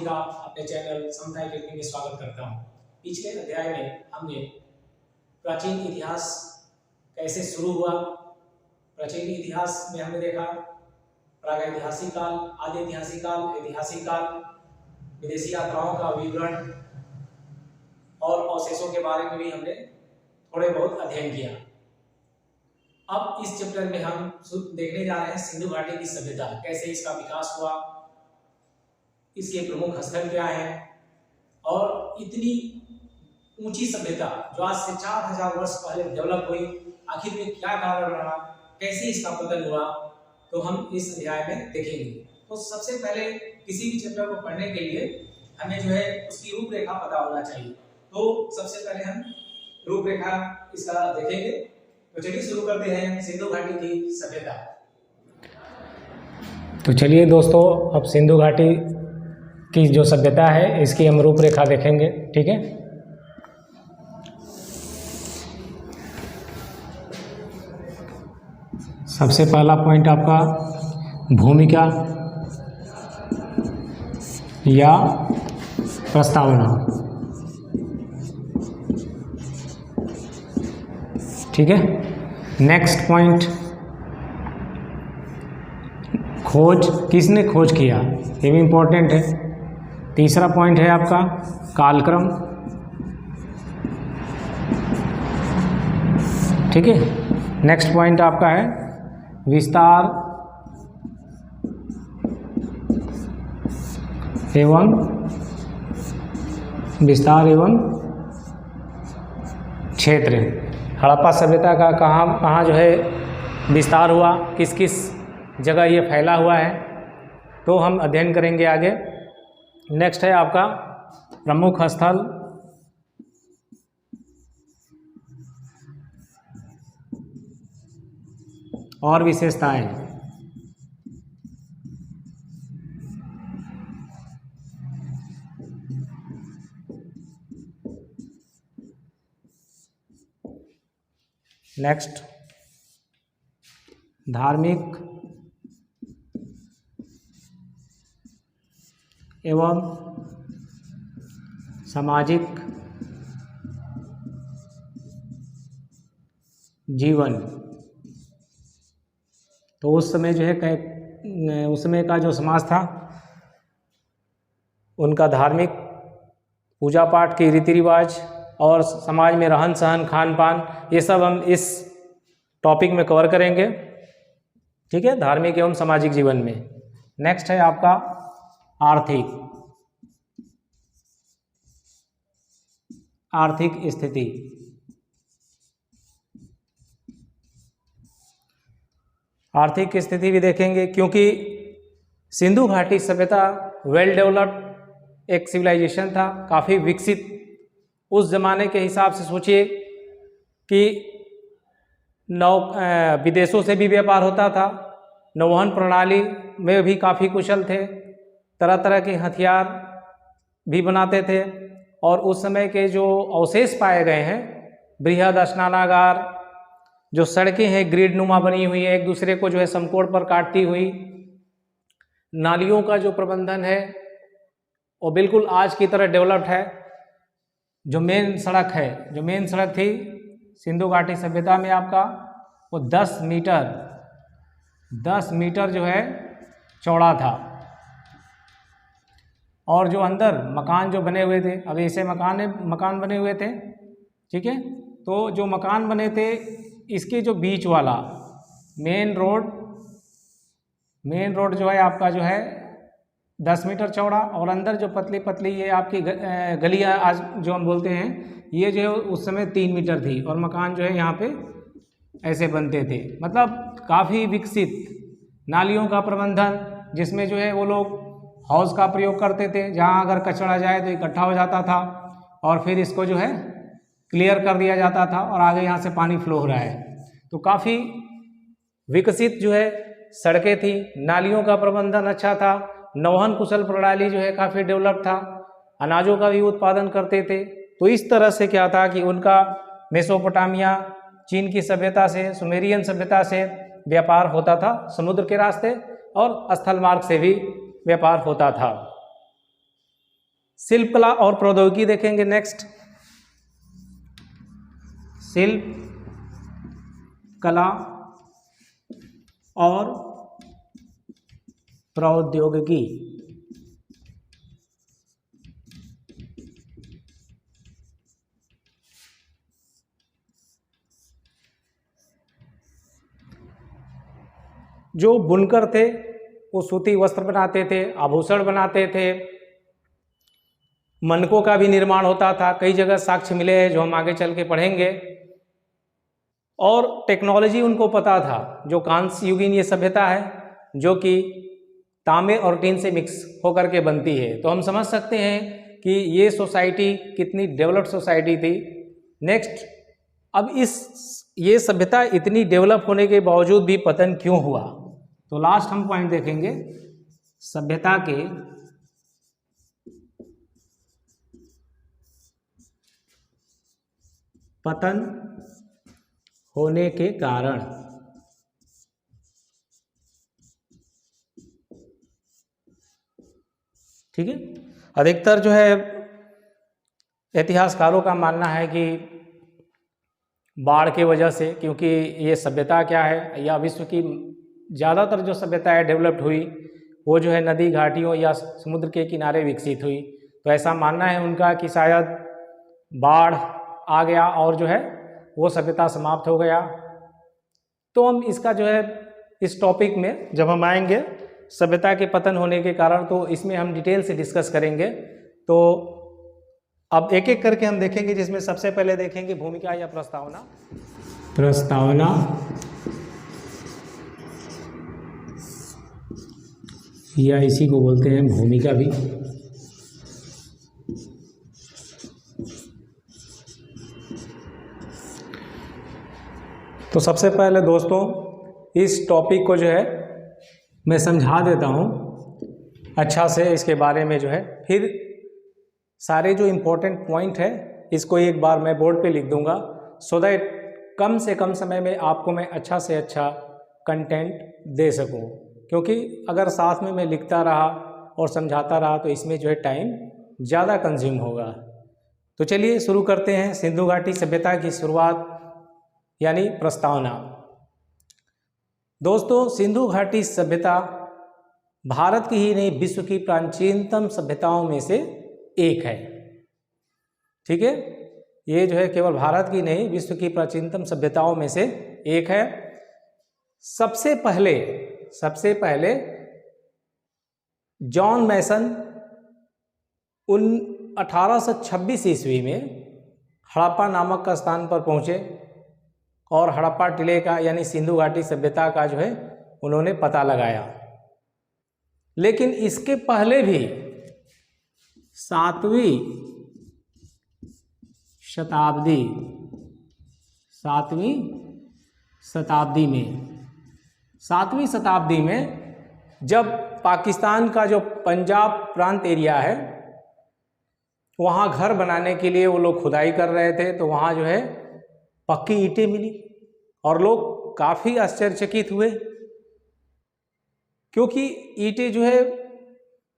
का अपने चैनल समता एकेडमी में स्वागत करता हूं। पिछले अध्याय में हमने प्राचीन इतिहास कैसे शुरू हुआ, प्राचीन इतिहास में हमने देखा प्रागैतिहासिक काल, आदि ऐतिहासिक काल, ऐतिहासिक काल, विदेशी यात्राओं का विवरण और अवशेषों के बारे में भी हमने थोड़े बहुत अध्ययन किया। अब इस चैप्टर में हम देखने जा रहे हैं सिंधु घाटी की सभ्यता, कैसे इसका विकास हुआ, इसके प्रमुख स्थल क्या है और इतनी ऊंची सभ्यता जो आज से 4000 वर्ष पहले डेवलप हुई, आखिर में क्या कारण रहा, कैसे इसका पतन हुआ, तो हम इस अध्याय में देखेंगे। तो सबसे पहले किसी भी चैप्टर को पढ़ने के लिए हमें जो है उसकी रूपरेखा पता होना चाहिए। तो सबसे पहले हम रूपरेखा इसका देखेंगे। तो चलिए शुरू करते हैं सिंधु घाटी की सभ्यता। तो चलिए दोस्तों, अब सिंधु घाटी की जो सभ्यता है इसकी हम रूपरेखा देखेंगे। ठीक है, सबसे पहला पॉइंट आपका भूमिका या प्रस्तावना। ठीक है, नेक्स्ट पॉइंट खोज, किसने खोज किया, ये भी इम्पोर्टेंट है। तीसरा पॉइंट है आपका कालक्रम। ठीक है, नेक्स्ट पॉइंट आपका है विस्तार एवं क्षेत्र। हड़प्पा सभ्यता का कहाँ जो है विस्तार हुआ, किस किस जगह ये फैला हुआ है, तो हम अध्ययन करेंगे आगे। नेक्स्ट है आपका प्रमुख स्थल और विशेषताएं। नेक्स्ट धार्मिक एवं सामाजिक जीवन। तो उस समय जो है उस समय का जो समाज था उनका धार्मिक पूजा पाठ के रीति रिवाज और समाज में रहन सहन खान पान, ये सब हम इस टॉपिक में कवर करेंगे। ठीक है, धार्मिक एवं सामाजिक जीवन में। नेक्स्ट है आपका आर्थिक स्थिति। आर्थिक स्थिति भी देखेंगे, क्योंकि सिंधु घाटी सभ्यता वेल डेवलप्ड एक सिविलाइजेशन था, काफ़ी विकसित। उस ज़माने के हिसाब से सोचिए कि विदेशों से भी व्यापार होता था, नौवहन प्रणाली में भी काफ़ी कुशल थे, तरह तरह के हथियार भी बनाते थे। और उस समय के जो अवशेष पाए गए हैं, बृहद स्नानागार, जो सड़कें हैं ग्रिड नुमा बनी हुई है, एक दूसरे को जो है समकोण पर काटती हुई, नालियों का जो प्रबंधन है वो बिल्कुल आज की तरह डेवलप्ड है। जो मेन सड़क थी सिंधु घाटी सभ्यता में आपका, वो 10 मीटर जो है चौड़ा था। और जो अंदर मकान जो बने हुए थे, अब ऐसे मकान बने हुए थे। ठीक है, तो जो मकान बने थे इसके जो बीच वाला मेन रोड जो है आपका जो है 10 मीटर चौड़ा, और अंदर जो पतली पतली ये आपकी गलियां आज जो हम बोलते हैं, ये जो है उस समय 3 मीटर थी, और मकान जो है यहाँ पे ऐसे बनते थे। मतलब काफ़ी विकसित। नालियों का प्रबंधन, जिसमें जो है वो लोग हौज का प्रयोग करते थे, जहाँ अगर कचरा जाए तो इकट्ठा हो जाता था और फिर इसको जो है क्लियर कर दिया जाता था, और आगे यहाँ से पानी फ्लो हो रहा है। तो काफ़ी विकसित जो है सड़कें थी, नालियों का प्रबंधन अच्छा था, नौवहन कुशल प्रणाली जो है काफ़ी डेवलप था, अनाजों का भी उत्पादन करते थे। तो इस तरह से क्या था कि उनका मेसोपोटामिया, चीन की सभ्यता से, सुमेरियन सभ्यता से व्यापार होता था समुद्र के रास्ते, और स्थल मार्ग से भी व्यापार होता था। शिल्प कला और प्रौद्योगिकी देखेंगे नेक्स्ट। शिल्प कला और प्रौद्योगिकी। जो बुनकर थे वो सूती वस्त्र बनाते थे, आभूषण बनाते थे, मनकों का भी निर्माण होता था। कई जगह साक्ष्य मिले हैं जो हम आगे चल के पढ़ेंगे। और टेक्नोलॉजी उनको पता था। जो कांस्य युगीन ये सभ्यता है जो कि तांबे और टीन से मिक्स होकर के बनती है, तो हम समझ सकते हैं कि ये सोसाइटी कितनी डेवलप्ड सोसाइटी थी। नेक्स्ट, अब ये सभ्यता इतनी डेवलप होने के बावजूद भी पतन क्यों हुआ, तो लास्ट हम पॉइंट देखेंगे सभ्यता के पतन होने के कारण। ठीक है, अधिकतर जो है इतिहासकारों का मानना है कि बाढ़ की वजह से, क्योंकि ये सभ्यता क्या है या विश्व की ज़्यादातर जो सभ्यताएं डेवलप्ड हुई वो जो है नदी घाटियों या समुद्र के किनारे विकसित हुई। तो ऐसा मानना है उनका कि शायद बाढ़ आ गया और जो है वो सभ्यता समाप्त हो गया। तो हम इसका जो है इस टॉपिक में जब हम आएंगे सभ्यता के पतन होने के कारण, तो इसमें हम डिटेल से डिस्कस करेंगे। तो अब एक एक करके हम देखेंगे, जिसमें सबसे पहले देखेंगे भूमिका या प्रस्तावना। प्रस्तावना या इसी को बोलते हैं भूमिका भी। तो सबसे पहले दोस्तों इस टॉपिक को जो है मैं समझा देता हूँ अच्छा से इसके बारे में जो है, फिर सारे जो इम्पोर्टेंट पॉइंट है इसको एक बार मैं बोर्ड पे लिख दूंगा, सो दैट कम से कम समय में आपको मैं अच्छा से अच्छा कंटेंट दे सकूं। क्योंकि अगर साथ में मैं लिखता रहा और समझाता रहा तो इसमें जो है टाइम ज़्यादा कंज्यूम होगा। तो चलिए शुरू करते हैं सिंधु घाटी सभ्यता की शुरुआत यानी प्रस्तावना। दोस्तों सिंधु घाटी सभ्यता भारत की ही नहीं विश्व की प्राचीनतम सभ्यताओं में से एक है। ठीक है, ये जो है केवल भारत की नहीं विश्व की प्राचीनतम सभ्यताओं में से एक है। सबसे पहले जॉन मैसन 1826 ईस्वी में हड़प्पा नामक का स्थान पर पहुंचे और हड़प्पा टीले का यानी सिंधु घाटी सभ्यता का जो है उन्होंने पता लगाया। लेकिन इसके पहले भी 7वीं शताब्दी में जब पाकिस्तान का जो पंजाब प्रांत एरिया है वहाँ घर बनाने के लिए वो लोग खुदाई कर रहे थे, तो वहाँ जो है पक्की ईंटें मिली और लोग काफ़ी आश्चर्यचकित हुए, क्योंकि ईंटें जो है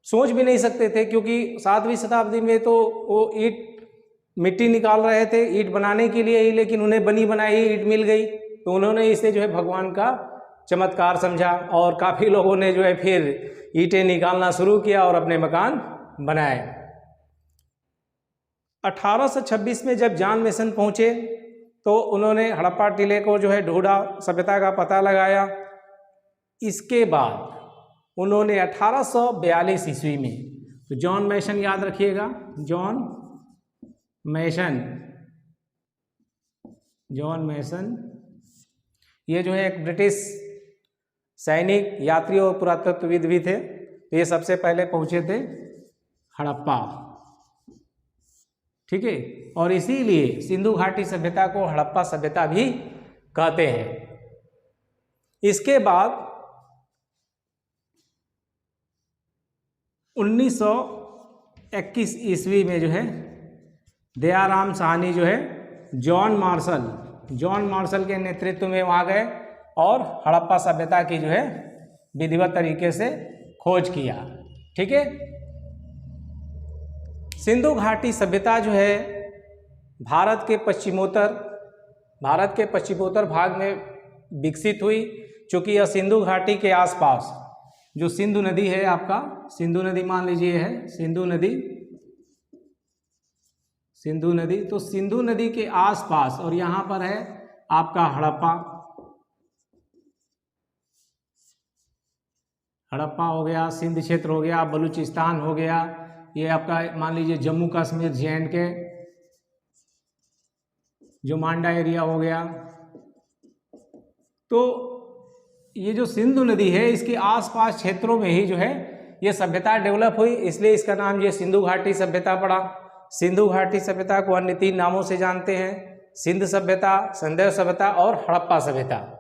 सोच भी नहीं सकते थे, क्योंकि 7वीं शताब्दी में तो वो मिट्टी निकाल रहे थे ईंट बनाने के लिए ही, लेकिन उन्हें बनी बनाई ईंट मिल गई। तो उन्होंने इसे जो है भगवान का चमत्कार समझा और काफ़ी लोगों ने जो है फिर ईंटें निकालना शुरू किया और अपने मकान बनाए। 1826 में जब जॉन मेसन पहुँचे तो उन्होंने हड़प्पा टीले को जो है ढूंढा, सभ्यता का पता लगाया। इसके बाद उन्होंने 1842 ईस्वी में, तो जॉन मेसन याद रखिएगा, जॉन मेसन ये जो है एक ब्रिटिश सैनिक, यात्री और पुरातत्वविद भी थे। तो ये सबसे पहले पहुंचे थे हड़प्पा। ठीक है, और इसीलिए सिंधु घाटी सभ्यता को हड़प्पा सभ्यता भी कहते हैं। इसके बाद 1921 ईस्वी में जो है दयाराम साहनी जो है जॉन मार्शल के नेतृत्व में वहाँ गए और हड़प्पा सभ्यता की जो है विधिवत तरीके से खोज किया। ठीक है, सिंधु घाटी सभ्यता जो है भारत के पश्चिमोत्तर भाग में विकसित हुई, चूँकि यह सिंधु घाटी के आसपास जो सिंधु नदी है, आपका सिंधु नदी मान लीजिए है, सिंधु नदी, तो सिंधु नदी के आसपास, और यहाँ पर है आपका हड़प्पा हो गया, सिंध क्षेत्र हो गया, बलूचिस्तान हो गया, ये आपका मान लीजिए जम्मू कश्मीर J&K, जो मांडा एरिया हो गया। तो ये जो सिंधु नदी है इसके आसपास क्षेत्रों में ही जो है ये सभ्यता डेवलप हुई, इसलिए इसका नाम ये सिंधु घाटी सभ्यता पड़ा। सिंधु घाटी सभ्यता को अन्य 3 नामों से जानते हैं, सिंध सभ्यता, संदैव सभ्यता और हड़प्पा सभ्यता।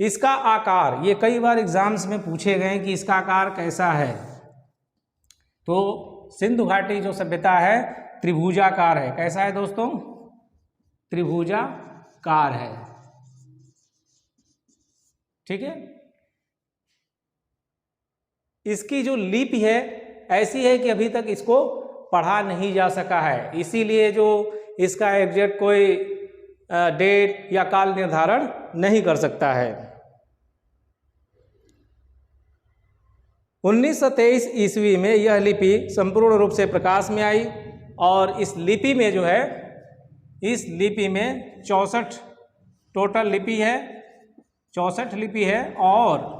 इसका आकार, ये कई बार एग्जाम्स में पूछे गए कि इसका आकार कैसा है, तो सिंधु घाटी जो सभ्यता है त्रिभुजाकार है। कैसा है दोस्तों? त्रिभुजाकार है, ठीक है। इसकी जो लिपि है ऐसी है कि अभी तक इसको पढ़ा नहीं जा सका है, इसीलिए जो इसका एग्जैक्ट कोई डेट या काल निर्धारण नहीं कर सकता है। 1923 ईस्वी में यह लिपि संपूर्ण रूप से प्रकाश में आई, और इस लिपि में जो है, इस लिपि में 64 टोटल लिपि है, 64 लिपि है, और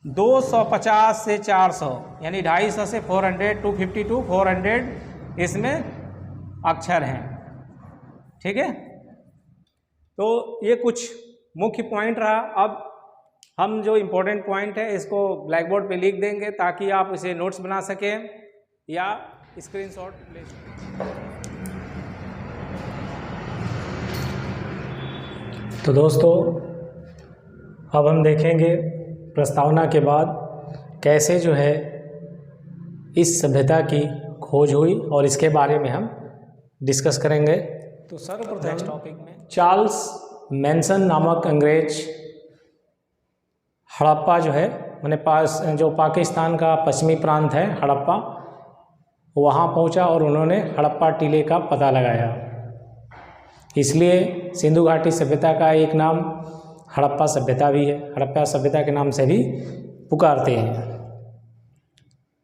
250 से 400 यानी 250 से 400, 252 400 इसमें अक्षर हैं, ठीक है। तो ये कुछ मुख्य पॉइंट रहा। अब हम जो इम्पोर्टेंट पॉइंट है इसको ब्लैक बोर्ड पे लिख देंगे ताकि आप इसे नोट्स बना सकें या स्क्रीनशॉट ले सकें। तो दोस्तों अब हम देखेंगे प्रस्तावना के बाद कैसे जो है इस सभ्यता की खोज हुई, और इसके बारे में हम डिस्कस करेंगे। तो सर्वप्रथम टॉपिक में चार्ल्स मैनसन नामक अंग्रेज हड़प्पा जो है मैंने जो पाकिस्तान का पश्चिमी प्रांत है हड़प्पा, वहाँ पहुँचा और उन्होंने हड़प्पा टीले का पता लगाया। इसलिए सिंधु घाटी सभ्यता का एक नाम हड़प्पा सभ्यता भी है, हड़प्पा सभ्यता के नाम से भी पुकारते हैं।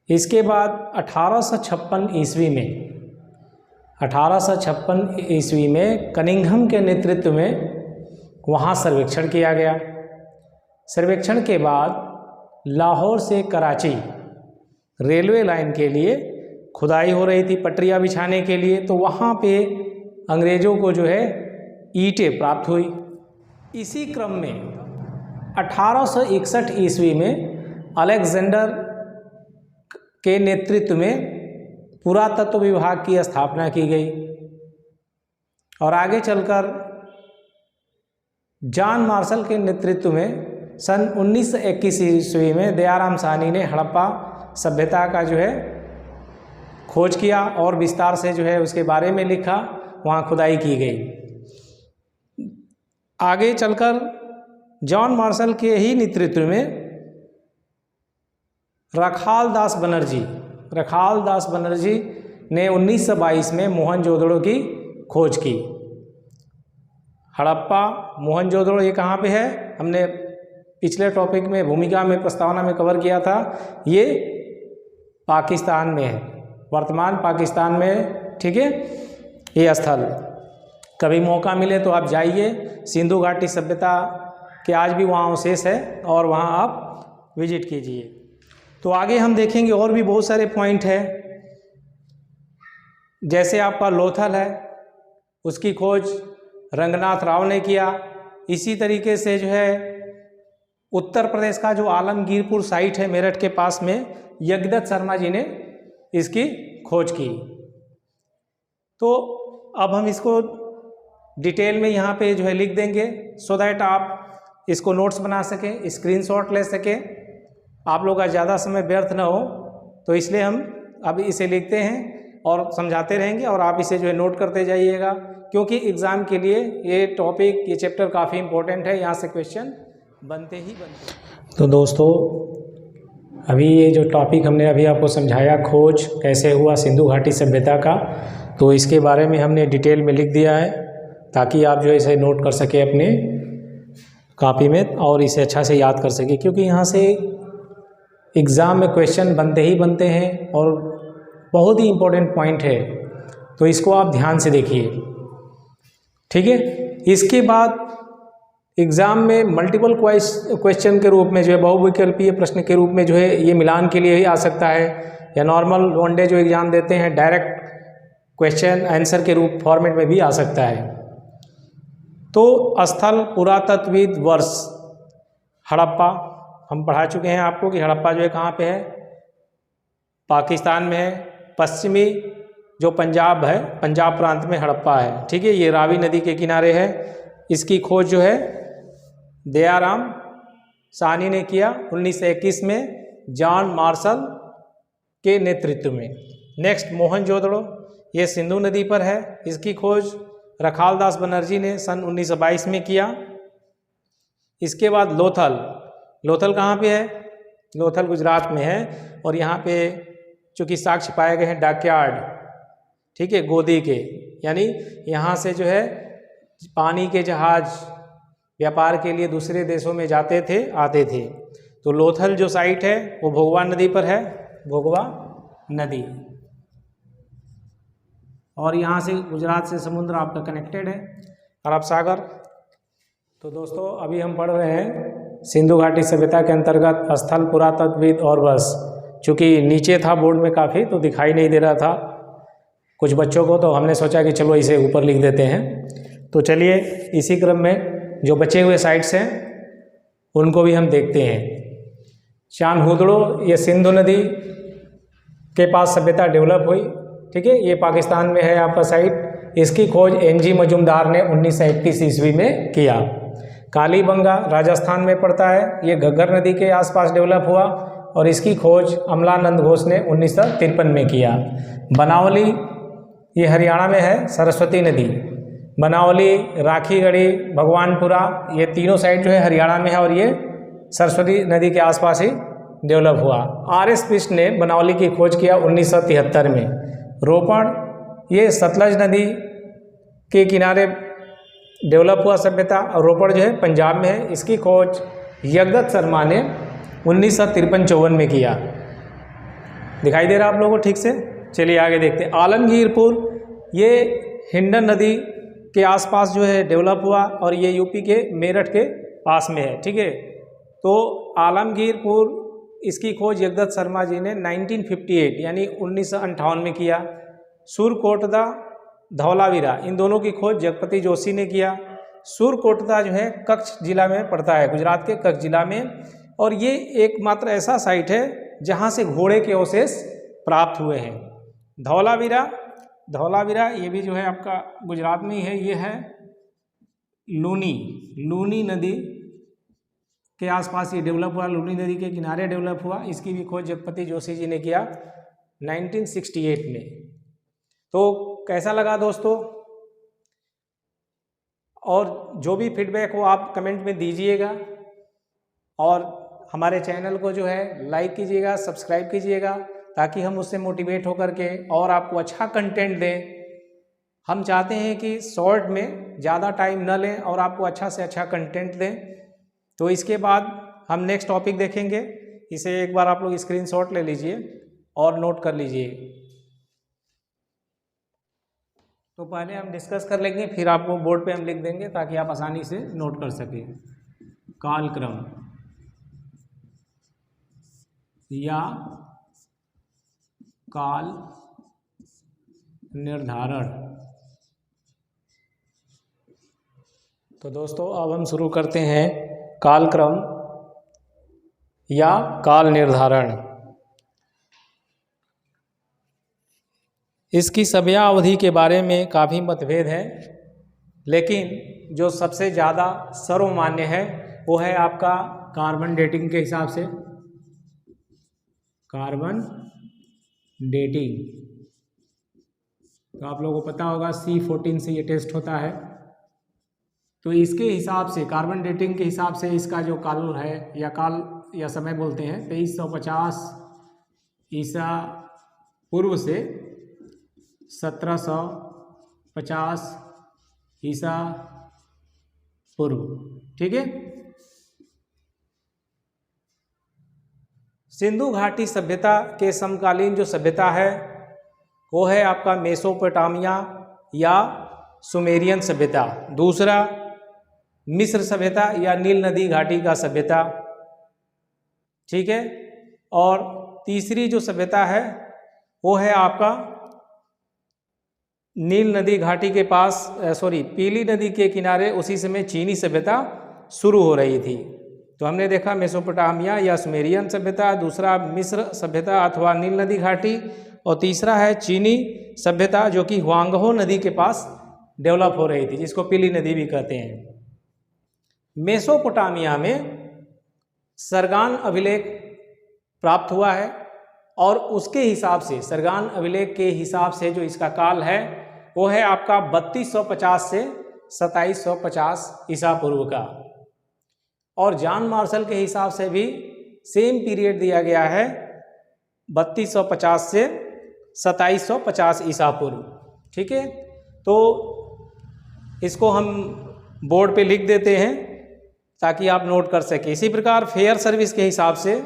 इसके बाद 1856 ईस्वी में कनिंघम के नेतृत्व में वहाँ सर्वेक्षण किया गया। सर्वेक्षण के बाद लाहौर से कराची रेलवे लाइन के लिए खुदाई हो रही थी, पटरियाँ बिछाने के लिए, तो वहाँ पे अंग्रेज़ों को जो है ईंटें प्राप्त हुई। इसी क्रम में 1861 ईस्वी में अलेक्जेंडर के नेतृत्व में पुरातत्व विभाग की स्थापना की गई, और आगे चलकर जॉन मार्शल के नेतृत्व में सन 1921 ईस्वी में दयाराम साहनी ने हड़प्पा सभ्यता का जो है खोज किया और विस्तार से जो है उसके बारे में लिखा, वहाँ खुदाई की गई। आगे चलकर जॉन मार्शल के ही नेतृत्व में रखाल दास बनर्जी ने 1922 में मोहनजोदड़ो की खोज की। हड़प्पा मोहनजोदड़ो ये कहाँ पे है, हमने पिछले टॉपिक में भूमिका में प्रस्तावना में कवर किया था, ये पाकिस्तान में है, वर्तमान पाकिस्तान में, ठीक है। ये स्थल कभी मौका मिले तो आप जाइए, सिंधु घाटी सभ्यता के आज भी वहाँ अवशेष है और वहाँ आप विजिट कीजिए। तो आगे हम देखेंगे और भी बहुत सारे पॉइंट है, जैसे आपका लोथल है, उसकी खोज रंगनाथ राव ने किया। इसी तरीके से जो है उत्तर प्रदेश का जो आलमगीरपुर साइट है मेरठ के पास में, यज्ञदत्त शर्मा जी ने इसकी खोज की। तो अब हम इसको डिटेल में यहाँ पे जो है लिख देंगे, सो दैट आप इसको नोट्स बना सकें, स्क्रीनशॉट ले सकें, आप लोग का ज़्यादा समय व्यर्थ ना हो। तो इसलिए हम अब इसे लिखते हैं और समझाते रहेंगे, और आप इसे जो है नोट करते जाइएगा, क्योंकि एग्ज़ाम के लिए ये टॉपिक, ये चैप्टर काफ़ी इम्पोर्टेंट है, यहाँ से क्वेश्चन बनते ही बनते। तो दोस्तों अभी ये जो टॉपिक हमने अभी आपको समझाया, खोज कैसे हुआ सिंधु घाटी सभ्यता का, तो इसके बारे में हमने डिटेल में लिख दिया है ताकि आप जो है इसे नोट कर सके अपने कॉपी में और इसे अच्छा से याद कर सके, क्योंकि यहाँ से एग्ज़ाम में क्वेश्चन बनते ही बनते हैं और बहुत ही इम्पोर्टेंट पॉइंट है, तो इसको आप ध्यान से देखिए, ठीक है। इसके बाद एग्ज़ाम में मल्टीपल क्वेश्चन के रूप में जो है बहुविकल्पीय प्रश्न के रूप में जो है ये मिलान के लिए ही आ सकता है, या नॉर्मल वनडे जो एग्ज़ाम देते हैं डायरेक्ट क्वेश्चन आंसर के रूप फॉर्मेट में भी आ सकता है। तो स्थल पुरातत्वविद वर्ष हड़प्पा हम पढ़ा चुके हैं आपको कि हड़प्पा जो है कहाँ पे है, पाकिस्तान में है, पश्चिमी जो पंजाब है, पंजाब प्रांत में हड़प्पा है, ठीक है। ये रावी नदी के किनारे है। इसकी खोज जो है दयाराम साहनी ने किया 1921 में जॉन मार्शल के नेतृत्व में। नेक्स्ट मोहनजोदड़ो, ये सिंधु नदी पर है, इसकी खोज रखाल दास बनर्जी ने सन 1922 में किया। इसके बाद लोथल, लोथल कहाँ पे है, लोथल गुजरात में है, और यहाँ पे चूँकि साक्ष्य पाए गए हैं डॉकयार्ड, ठीक है, गोदी के, यानी यहाँ से जो है पानी के जहाज व्यापार के लिए दूसरे देशों में जाते थे आते थे। तो लोथल जो साइट है वो भोगवा नदी पर है, भोगवा नदी, और यहाँ से गुजरात से समुद्र आपका कनेक्टेड है, अरब सागर। तो दोस्तों अभी हम पढ़ रहे हैं सिंधु घाटी सभ्यता के अंतर्गत स्थल पुरातत्वविद और वर्ष। चूँकि नीचे था बोर्ड में काफ़ी तो दिखाई नहीं दे रहा था कुछ बच्चों को, तो हमने सोचा कि चलो इसे ऊपर लिख देते हैं। तो चलिए इसी क्रम में जो बचे हुए साइट्स हैं उनको भी हम देखते हैं। चांदहुदड़ो, ये सिंधु नदी के पास सभ्यता डेवलप हुई, ठीक है, ये पाकिस्तान में है आपका साइट। इसकी खोज NG मजुमदार ने 1931 ईस्वी में किया। कालीबंगा राजस्थान में पड़ता है, ये घग्गर नदी के आसपास डेवलप हुआ और इसकी खोज अमलानंद घोष ने 1953 में किया। बनावली ये हरियाणा में है, सरस्वती नदी, बनावली, राखीगढ़ी, भगवानपुरा, ये तीनों साइड जो है हरियाणा में है और ये सरस्वती नदी के आसपास ही डेवलप हुआ। RS बिष्ट ने बनावली की खोज किया 1973 में। रोपड़, ये सतलज नदी के किनारे डेवलप हुआ सभ्यता, और रोपड़ जो है पंजाब में है। इसकी खोज यज्ञदत्त शर्मा ने 1953-54 में किया। दिखाई दे रहा आप लोगों को ठीक से? चलिए आगे देखते हैं। आलमगीरपुर, ये हिंडन नदी के आसपास जो है डेवलप हुआ और ये यूपी के मेरठ के पास में है, ठीक है। तो आलमगीरपुर, इसकी खोज यज्ञदत्त शर्मा जी ने 1958 यानी 1958 में किया। सुरकोटदा, धौलावीरा, इन दोनों की खोज जगपति जोशी ने किया। सुरकोटदा जो है कच्छ जिला में पड़ता है, गुजरात के कच्छ जिला में, और ये एकमात्र ऐसा साइट है जहाँ से घोड़े के अवशेष प्राप्त हुए हैं। धौलावीरा, धौलावीरा ये भी जो है आपका गुजरात में ही है। ये है लूनी नदी के आसपास ये डेवलप हुआ, लूनी नदी के किनारे डेवलप हुआ। इसकी भी खोज जगपति जोशी जी ने किया 1968 में। तो कैसा लगा दोस्तों? और जो भी फीडबैक हो आप कमेंट में दीजिएगा, और हमारे चैनल को जो है लाइक कीजिएगा, सब्सक्राइब कीजिएगा, ताकि हम उससे मोटिवेट होकर के और आपको अच्छा कंटेंट दें। हम चाहते हैं कि शॉर्ट में ज़्यादा टाइम न लें और आपको अच्छा से अच्छा कंटेंट दें। तो इसके बाद हम नेक्स्ट टॉपिक देखेंगे, इसे एक बार आप लोग स्क्रीनशॉट ले लीजिए और नोट कर लीजिए। तो पहले हम डिस्कस कर लेंगे, फिर आपको बोर्ड पे हम लिख देंगे ताकि आप आसानी से नोट कर सकें। कालक्रम या काल निर्धारण। तो दोस्तों अब हम शुरू करते हैं कालक्रम या काल निर्धारण। इसकी समयावधि के बारे में काफ़ी मतभेद है, लेकिन जो सबसे ज़्यादा सर्वमान्य है वो है आपका कार्बन डेटिंग के हिसाब से। कार्बन डेटिंग, तो आप लोगों को पता होगा C14 से ये टेस्ट होता है। तो इसके हिसाब से, कार्बन डेटिंग के हिसाब से इसका जो काल है या काल या समय बोलते हैं 2350 ईसा पूर्व से 1750 ईसा पूर्व। ठीक है। सिंधु घाटी सभ्यता के समकालीन जो सभ्यता है वो है आपका मेसोपोटामिया या सुमेरियन सभ्यता। दूसरा मिस्र सभ्यता या नील नदी घाटी का सभ्यता। ठीक है। और तीसरी जो सभ्यता है वो है आपका नील नदी घाटी के पास पीली नदी के किनारे उसी समय चीनी सभ्यता शुरू हो रही थी। तो हमने देखा मेसोपोटामिया या सुमेरियन सभ्यता, दूसरा मिस्र सभ्यता अथवा नील नदी घाटी, और तीसरा है चीनी सभ्यता जो कि हुआंगहो नदी के पास डेवलप हो रही थी, जिसको पीली नदी भी कहते हैं। मेसोपोटामिया में सरगान अभिलेख प्राप्त हुआ है और उसके हिसाब से, सरगान अभिलेख के हिसाब से जो इसका काल है वो है आपका 3250 से 2750 ईसा पूर्व का। और जॉन मार्शल के हिसाब से भी सेम पीरियड दिया गया है 3250 से 2750 ईसा पूर्व। ठीक है। तो इसको हम बोर्ड पे लिख देते हैं ताकि आप नोट कर सकें। इसी प्रकार फेयर सर्विस के हिसाब से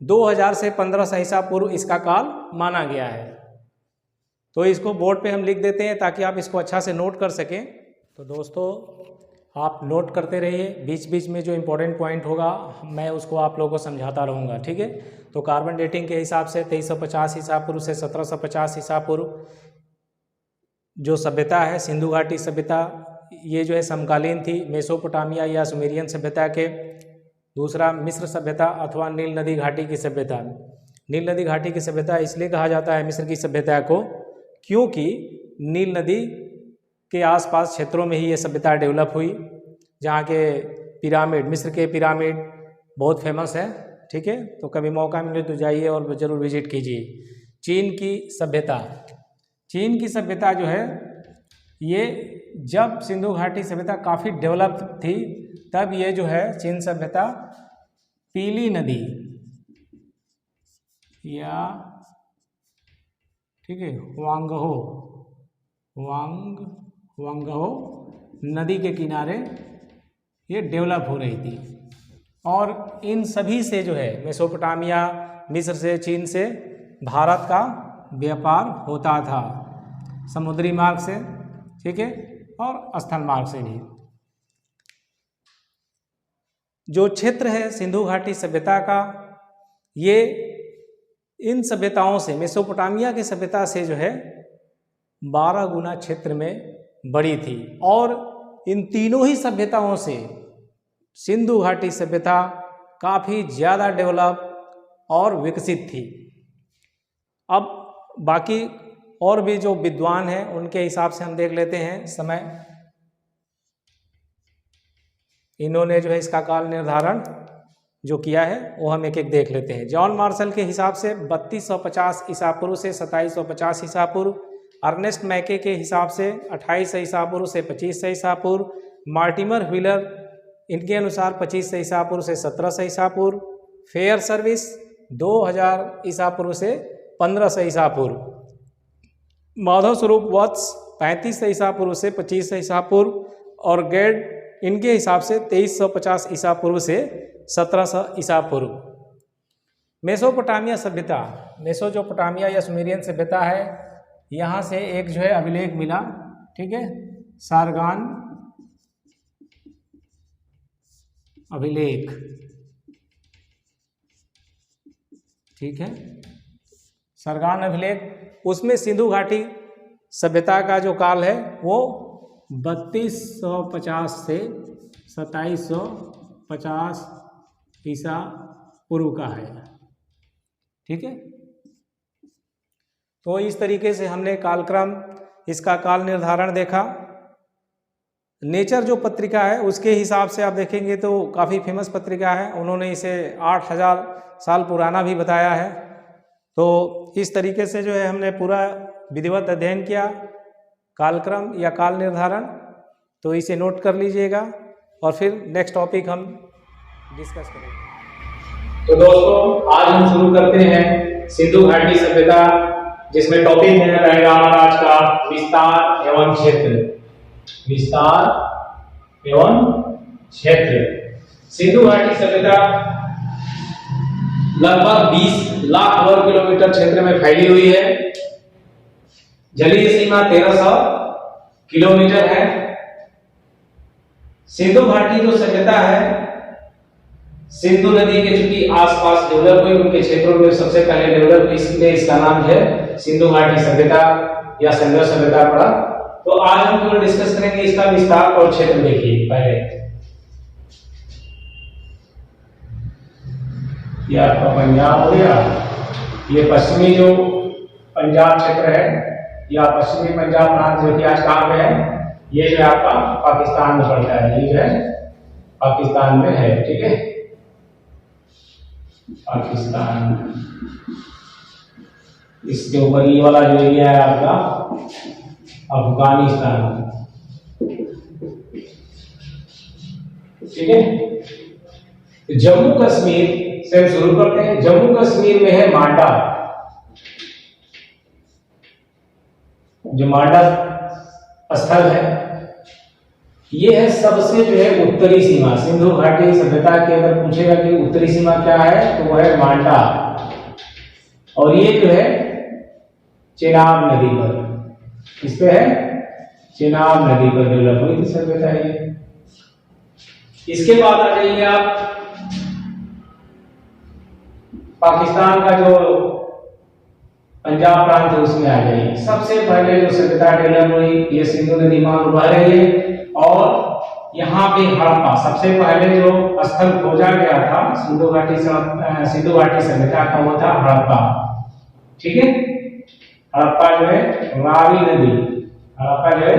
2000 से 1500 ईसा पूर्व इसका काल माना गया है। तो इसको बोर्ड पे हम लिख देते हैं ताकि आप इसको अच्छा से नोट कर सकें। तो दोस्तों आप नोट करते रहिए, बीच बीच में जो इम्पोर्टेंट पॉइंट होगा मैं उसको आप लोगों को समझाता रहूँगा। ठीक है। तो कार्बन डेटिंग के हिसाब से 2350 ईसा पूर्व से 1750 ईसा पूर्व जो सभ्यता है सिंधु घाटी सभ्यता, ये जो है समकालीन थी मेसोपोटामिया या सुमेरियन सभ्यता के। दूसरा मिस्र सभ्यता अथवा नील नदी घाटी की सभ्यता। नील नदी घाटी की सभ्यता इसलिए कहा जाता है मिस्र की सभ्यता को क्योंकि नील नदी के आसपास क्षेत्रों में ही ये सभ्यता डेवलप हुई, जहाँ के पिरामिड, मिस्र के पिरामिड बहुत फेमस है। ठीक है। तो कभी मौका मिले तो जाइए और ज़रूर विजिट कीजिए। चीन की सभ्यता, चीन की सभ्यता जो है ये जब सिंधु घाटी सभ्यता काफ़ी डेवलप थी तब ये जो है चीन सभ्यता पीली नदी या ठीक है हुआंगहो नदी के किनारे ये डेवलप हो रही थी। और इन सभी से जो है मेसोपोटामिया, मिस्र से, चीन से भारत का व्यापार होता था समुद्री मार्ग से। ठीक है। और स्थल मार्ग से भी। जो क्षेत्र है सिंधु घाटी सभ्यता का ये इन सभ्यताओं से, मेसोपोटामिया की सभ्यता से जो है 12 गुना क्षेत्र में बड़ी थी। और इन तीनों ही सभ्यताओं से सिंधु घाटी सभ्यता काफ़ी ज़्यादा डेवलप और विकसित थी। अब बाकी और भी जो विद्वान हैं उनके हिसाब से हम देख लेते हैं समय। इन्होंने जो है इसका काल निर्धारण जो किया है वो हम एक एक देख लेते हैं। जॉन मार्शल के हिसाब से 3250 ईसा पूर्व से 2750 ईसा पूर्व। अर्नेस्ट मैके के हिसाब से 28 ईसा पूर्व से 25 ईसा पूर्व। मार्टिमर व्हीलर इनके अनुसार 25 ईसा पूर्व से 17 ईसा पूर्व। फेयर सर्विस 2000 ईसा पूर्व से 1500 ईसा पूर्व। माधव स्वरूप वत्स 35 ईसा पूर्व से 25 ईसा पूर्व। और गेड इनके हिसाब से 2350 ईसा पूर्व से 1700 ईसा पूर्व। मेसोपोटामिया सभ्यता, मेसोपोटामिया या सुमेरियन सभ्यता है, यहाँ से एक जो है अभिलेख मिला। ठीक है। सारगान अभिलेख। ठीक है। सरगान अभिलेख, उसमें सिंधु घाटी सभ्यता का जो काल है वो 3250 से 2750 ईसा पूर्व का है। ठीक है। तो इस तरीके से हमने कालक्रम, इसका काल निर्धारण देखा। नेचर जो पत्रिका है उसके हिसाब से आप देखेंगे तो काफ़ी फेमस पत्रिका है, उन्होंने इसे 8000 साल पुराना भी बताया है। तो इस तरीके से जो है हमने पूरा विधिवत अध्ययन किया कालक्रम या काल निर्धारण। तो इसे नोट कर लीजिएगा और फिर नेक्स्ट टॉपिक हम डिस्कस करेंगे। तो दोस्तों आज हम शुरू करते हैं सिंधु घाटी सभ्यता, जिसमें टॉपिक में रहेगा हमारा आज का विस्तार एवं क्षेत्र। विस्तार एवं क्षेत्र। सिंधु घाटी सभ्यता लगभग 20 लाख वर्ग किलोमीटर क्षेत्र में फैली हुई है। जलीय सीमा 1300 किलोमीटर है। सिंधु घाटी जो सभ्यता है, सिंधु नदी के चूंकि आसपास डेवलप हुई, उनके क्षेत्रों में सबसे पहले डेवलप हुई, इसलिए इसका नाम है सिंधु घाटी सभ्यता या सिंधु सभ्यता पड़ा। तो आज हम केवल डिस्कस करेंगे इसका विस्तार और क्षेत्र। देखिए पहले ये आपका पंजाब हो गया, ये पश्चिमी जो पंजाब क्षेत्र है या पश्चिमी पंजाब प्रांत जो कि आज कहाँ पे है, ये जो है आपका पाकिस्तान में पड़ता है। ये जो है पाकिस्तान में है, ठीक है, पाकिस्तान। इसके ऊपर ये वाला जो एरिया है आपका अफगानिस्तान, ठीक है। जम्मू कश्मीर से शुरू करते हैं। जम्मू कश्मीर में है मांडा, जो मांडा स्थल है, ये है सबसे जो है उत्तरी सीमा। सिंधु घाटी सभ्यता के अगर पूछेगा कि उत्तरी सीमा क्या है, तो वो है मांडा। और ये जो है चेनाब नदी पर, इस पे है चेनाब नदी पर डेवलप हुई थी सभ्यता ये। इसके बाद आ जाइए आप पाकिस्तान का जो पंजाब प्रांत है उसमें आ जाइए। सबसे पहले जो सभ्यता डेवलप हुई ये सिंधु नदी मार्ग बह रही है, और यहाँ पे हड़प्पा सबसे पहले जो स्थल खोजा गया था सिंधु घाटी सभ्यता का, वो था हड़प्पा, ठीक है। हड़प्पा जो है रावी नदी, हड़प्पा जो है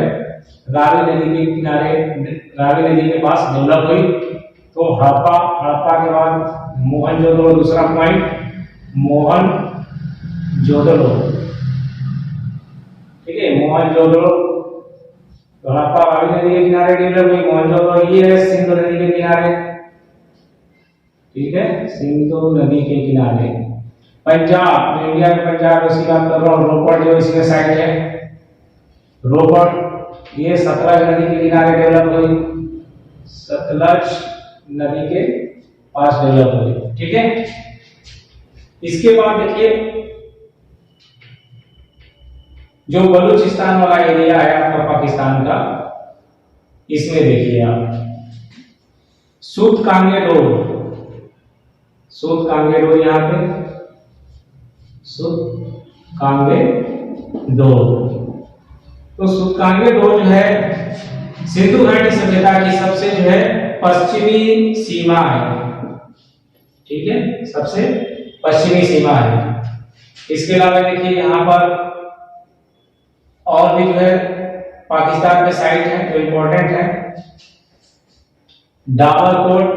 रावी नदी के किनारे, रावी नदी के पास डेवलप हुई। तो हड़प्पा के बाद मोहनजोदड़ो, दूसरा पॉइंट मोहनजोदड़ो, ठीक है, मोहनजोदड़ो। हड़प्पा रावी नदी के किनारे डेवलप हुई, मोहनजोदड़ो ये है सिंधु नदी के किनारे, ठीक है, सिंधु नदी के किनारे। पंजाब, इंडिया में पंजाब इसी बात कर रहा हूँ, रोपड़ जो इसी साइड है, रोपड़ ये सतलज नदी के किनारे डेवलप हुई, सतलज नदी के पास डेवलप हुई, ठीक है। इसके बाद देखिए जो बलूचिस्तान वाला एरिया है आपका पाकिस्तान का, इसमें देखिए आप सूत कांगे डोर, यहाँ पे सूत कांगे डोर। तो सूत कांगे डोर जो है सिंधु घाटी सभ्यता की सबसे जो है पश्चिमी सीमा है, ठीक है, सबसे पश्चिमी सीमा है। इसके अलावा देखिए यहाँ पर और भी जो है पाकिस्तान के साइट है जो इंपॉर्टेंट है, डाबरकोट,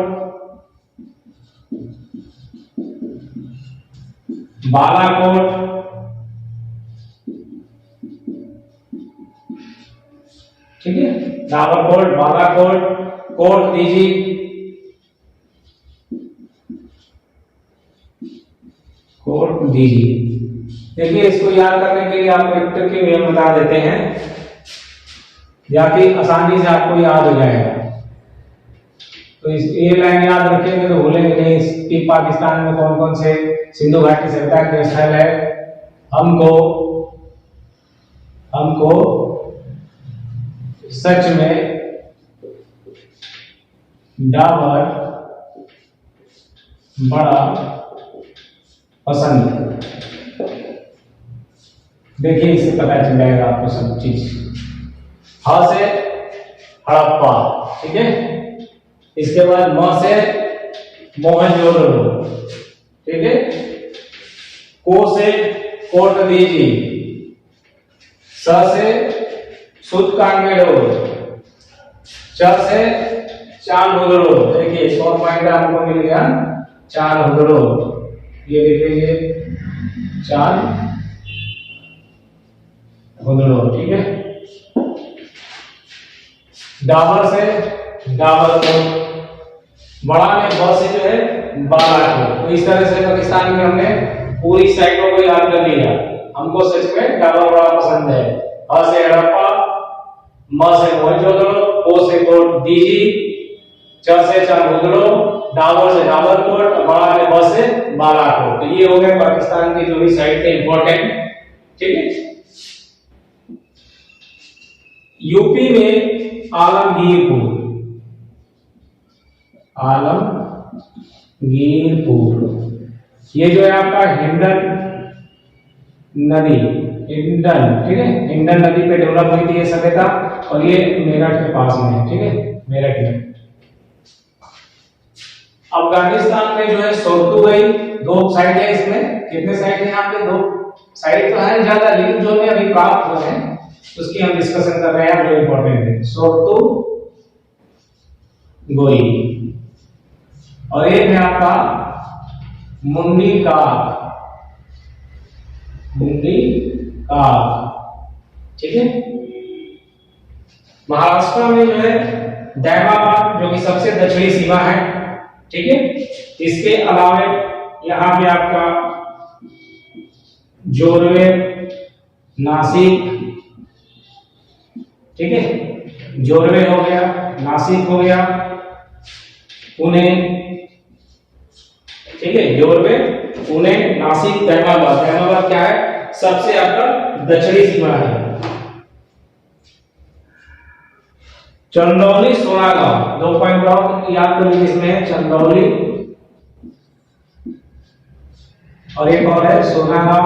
बालाकोट, ठीक है, डाबरकोट, बालाकोट, कोट दीजी, कोट दीजी। देखिए इसको याद करने के लिए आपको एक ट्रिक के नियम बता देते हैं, या फिर आसानी से आपको याद हो जाएगा। तो इस ये लाइन याद रखेंगे तो भूलेंगे नहीं कि पाकिस्तान में कौन कौन से सिंधु घाटी सभ्यता के स्थल है। हमको सच में डाबर बड़ा पसंद है। देखिए इससे पता चल जाएगा आपको सब चीज। ह से हड़प्पा, ठीक है। इसके बाद म से मोहनजोदड़ो, ठीक है। को से कोट दीजी, स से सूत कांगे डोर, च से चांदोदड़ो। देखिए 100 पॉइंट आपको मिल गया, चांदोदड़ो। ये लिख लीजिए चांदोदड़ो, ठीक है। डाबर से डाबरकोट, बड़ा में ब से जो है बालाकोट। तो इस तरह से पाकिस्तान में हमने पूरी साइटों को याद कर लिया। हमको सच में ट्रैवल बड़ा पसंद है। ह से हड़प्पा, म से मोहनजोदड़ो, ओ से कोट दीजी, च से चारमुगलो, डाबर से डाबरकोट, बड़ा में ब से बालाकोट। तो ये हो गए पाकिस्तान की जो भी साइट थे इंपॉर्टेंट। ठीक है। यूपी में आलमगीरपुर, ये जो है आपका हिंडन नदी, ठीक है, हिंडन नदी पे डेवलप हुई थी ये सभ्यता, और ये मेरठ के पास में है। ठीक है, मेरठ में। अफगानिस्तान में जो है सोर्तुगई, 2 साइट है इसमें। कितने साइट है यहाँ पे? 2 साइट तो है ज्यादा, लेकिन जो में अभी प्राप्त हुए हैं उसकी हम डिस्कशन कर रहे हैं, जो इंपॉर्टेंट है। सोर्तुगई, और एक है आपका मुंडी का, ठीक है। महाराष्ट्र में जो है दैमाबाद, जो कि सबसे दक्षिणी सीमा है। ठीक है। इसके अलावा यहाँ पे आपका जोरवे, नासिक, ठीक है, जोरवे हो गया, नासिक हो गया, पुणे, ठीक है, जोरवे, पुणे, नासिक, दैमाबाद। दैमाबाद क्या है? सबसे आपका दक्षिणी सीमा है। चंदौली, सोनागांव, 2 पॉइंट और याद कर लीजिए इसमें, चंदौली और एक और है सोनागांव।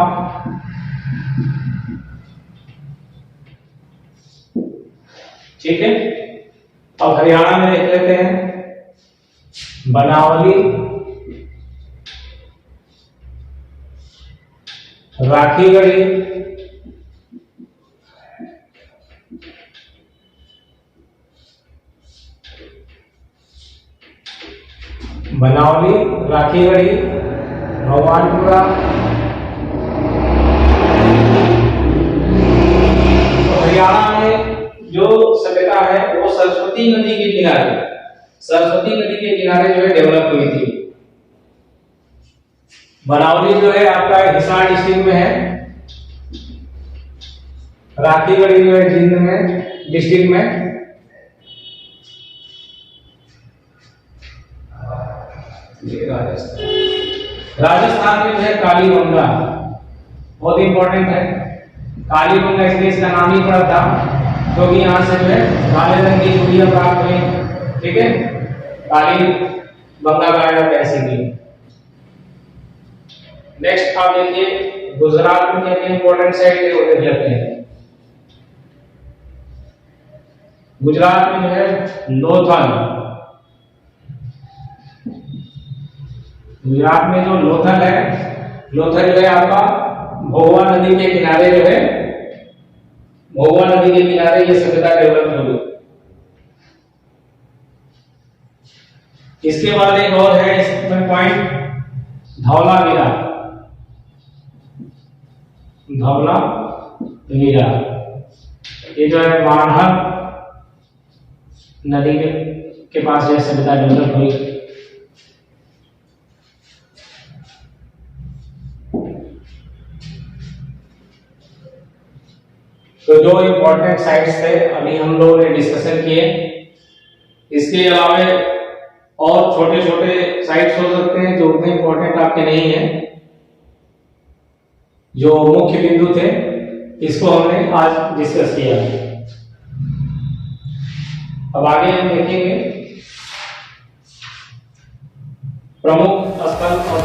ठीक है। अब हरियाणा में देख लेते हैं, बनावली, राखीगढ़ी, राखीगढ़ी, भगवानपुरा। तो हरियाणा में जो सभ्यता है वो सरस्वती नदी के किनारे, जो है डेवलप हुई थी। बनावली जो है आपका हिसार डिस्ट्रिक्ट में है, राखीगढ़ी जो है जिंद में डिस्ट्रिक्ट में, राजस्थान में जो है कालीबंगा, बहुत इंपॉर्टेंट है। कालीबंगा इसलिए इसका नाम ही पड़ा था क्योंकि यहाँ से जो है काले रंग की चूड़ियां प्राप्त हुई। ठीक है, कालीबंगा का ऐसी की। नेक्स्ट आप देखिए गुजरात में क्या इंपॉर्टेंट साइट है वो देख लेते हैं। गुजरात में जो है लोथल, गुजरात में जो लोथल है, लोथल जो है आपका भोगवा नदी के किनारे जो है, भोगवा नदी के किनारे ये सभ्यता डेवलप हुई। इसके बाद एक और है इसमें पॉइंट, धौलावीरा, धौलावीरा, ये जो है मानहर नदी के पास यह सभ्यता डेवलप हुई। तो जो इंपॉर्टेंट साइट्स थे अभी हम लोगों ने डिस्कशन किए। इसके अलावा और छोटे छोटे साइट्स हो सकते हैं जो उतने इंपॉर्टेंट आपके नहीं है, जो मुख्य बिंदु थे इसको हमने आज डिस्कस किया। अब आगे हम देखेंगे प्रमुख स्थल और